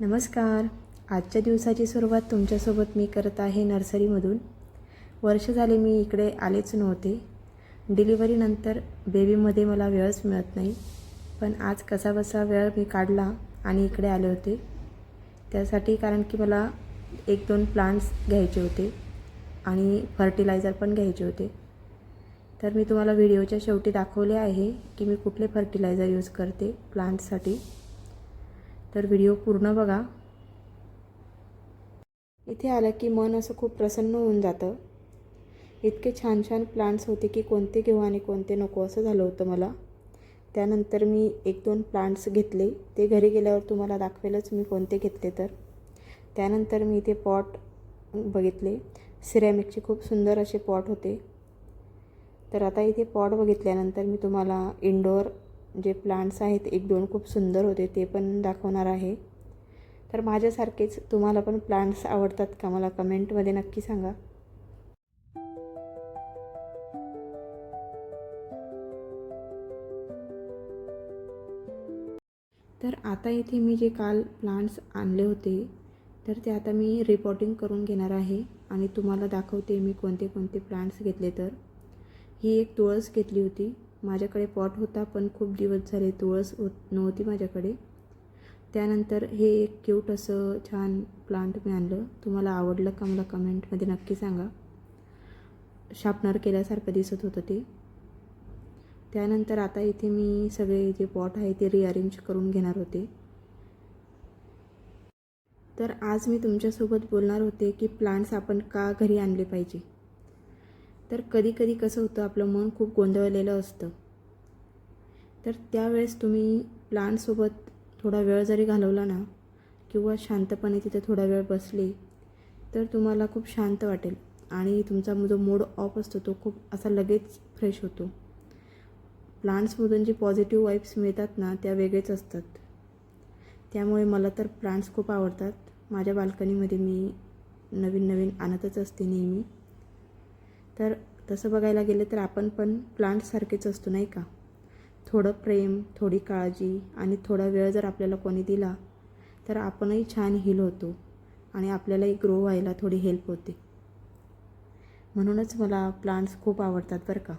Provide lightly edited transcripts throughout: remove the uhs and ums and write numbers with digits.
नमस्कार. आजच्या दिवसाची सुरुवात तुमच्यासोबत मी करत आहे नर्सरीमधून. वर्ष झाले मी इकडे आलेच नव्हते. डिलिव्हरीनंतर बेबीमध्ये मला वेळच मिळत नाही, पण आज कसाबसा वेळ मी काढला आणि इकडे आले होते. त्यासाठी कारण की मला 1-2 प्लांट्स घ्यायचे होते आणि फर्टिलायझर पण घ्यायचे होते. तर मी तुम्हाला व्हिडिओच्या शेवटी दाखवले आहे की मी कुठले फर्टिलायझर यूज करते प्लांट्ससाठी. तर व्हिडिओ पूर्ण बघा. इथे आलं की मन असं खूप प्रसन्न होऊन जातं. इतके छान छान प्लांट्स होते की कोणते घेऊ आणि कोणते नको असं झालं होतं मला. त्यानंतर मी 1-2 प्लांट्स घेतले. ते घरी गेल्यावर तुम्हाला दाखवेलच मी कोणते घेतले तर. त्यानंतर मी इथे पॉट बघितले. सिरॅमिकचे खूप सुंदर असे पॉट होते. तर आता इथे पॉट बघितल्यानंतर मी तुम्हाला इंडोर जे प्लांट्स आहेत 1-2 खूप सुंदर होते ते पण दाखवणार आहे. तर माझ्यासारखेच तुम्हाला पण प्लांट्स आवडतात का मला कमेंटमध्ये नक्की सांगा. तर आता इथे मी जे काल प्लांट्स आणले होते तर ते आता मी रिपोर्टिंग करून घेणार आहे आणि तुम्हाला दाखवते मी कोणते कोणते प्लांट्स घेतले. तर ही एक तुळस घेतली होती. माझ्याकडे पॉट होता पण खूप दिवस झाले तुळस नव्हती माझ्याकडे. त्यानंतर हे एक क्यूट असं छान प्लांट मी आणलं. तुम्हाला आवडलं का मला कमेंटमध्ये नक्की सांगा. शार्पनर केल्यासारखं दिसत होतं ते. त्यानंतर आता इथे मी सगळे जे पॉट आहे ते रिअरेंज करून घेणार होते. तर आज मी तुमच्यासोबत बोलणार होते की प्लांट्स आपण का घरी आणले पाहिजे. तर कधी कधी कसं होतं आपलं मन खूप गोंधळलेलं असतं. तर त्यावेळेस तुम्ही प्लांटसोबत थोडा वेळ जरी घालवला ना किंवा शांतपणे तिथे थोडा वेळ बसले तर तुम्हाला खूप शांत वाटेल आणि तुमचा जो मूड ऑफ असतो तो खूप असा लगेच फ्रेश होतो. प्लांट्समधून जी पॉझिटिव्ह वाईब्स मिळतात ना त्या वेगळेच असतात. त्यामुळे मला तर प्लांट्स खूप आवडतात. माझ्या बाल्कनीमध्ये मी नवीन नवीन आणतच असते नेहमी. तर तसं बघायला गेलं तर आपण पण प्लांट्ससारखेच असतो नाही का. थोडं प्रेम, थोडी काळजी आणि थोडा वेळ जर आपल्याला कोणी दिला तर आपणही छान हील होतो आणि आपल्यालाही ग्रो व्हायला थोडी हेल्प होते. म्हणूनच मला प्लांट्स खूप आवडतात बरं का.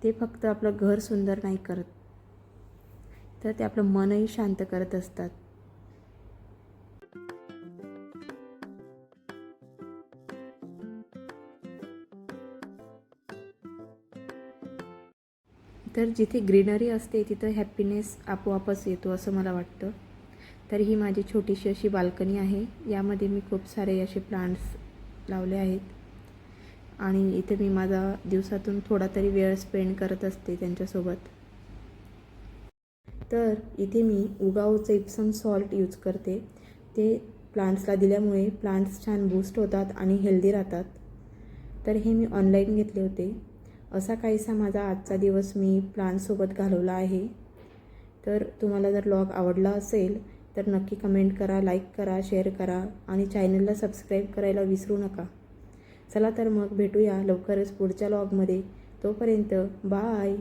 ते फक्त आपलं घर सुंदर नाही करत तर ते आपलं मनही शांत करत असतात. तर जिथे ग्रीनरी असते तिथं हॅपीनेस आपोआपच येतो असं मला वाटतं. तर ही माझी छोटीशी अशी बाल्कनी आहे. यामध्ये मी खूप सारे असे प्लांट्स लावले आहेत आणि इथे मी माझा दिवसातून थोडा तरी वेळ स्पेंड करत असते त्यांच्यासोबत. तर इथे मी उगावचं इप्सम सॉल्ट यूज करते. ते प्लांट्सला दिल्यामुळे प्लांट्स छान बूस्ट होतात आणि हेल्दी राहतात. तर हे मी ऑनलाईन घेतले होते. असा काहीसा माझा आजचा दिवस मी प्लांट्ससोबत घालवला आहे. तर तुम्हाला जर व्लॉग आवडला असेल तर नक्की कमेंट करा, लाईक करा, शेअर करा आणि चॅनलला सबस्क्राईब करायला विसरू नका. चला तर मग भेटूया लवकरच पुढच्या व्लॉगमध्ये. तोपर्यंत बाय.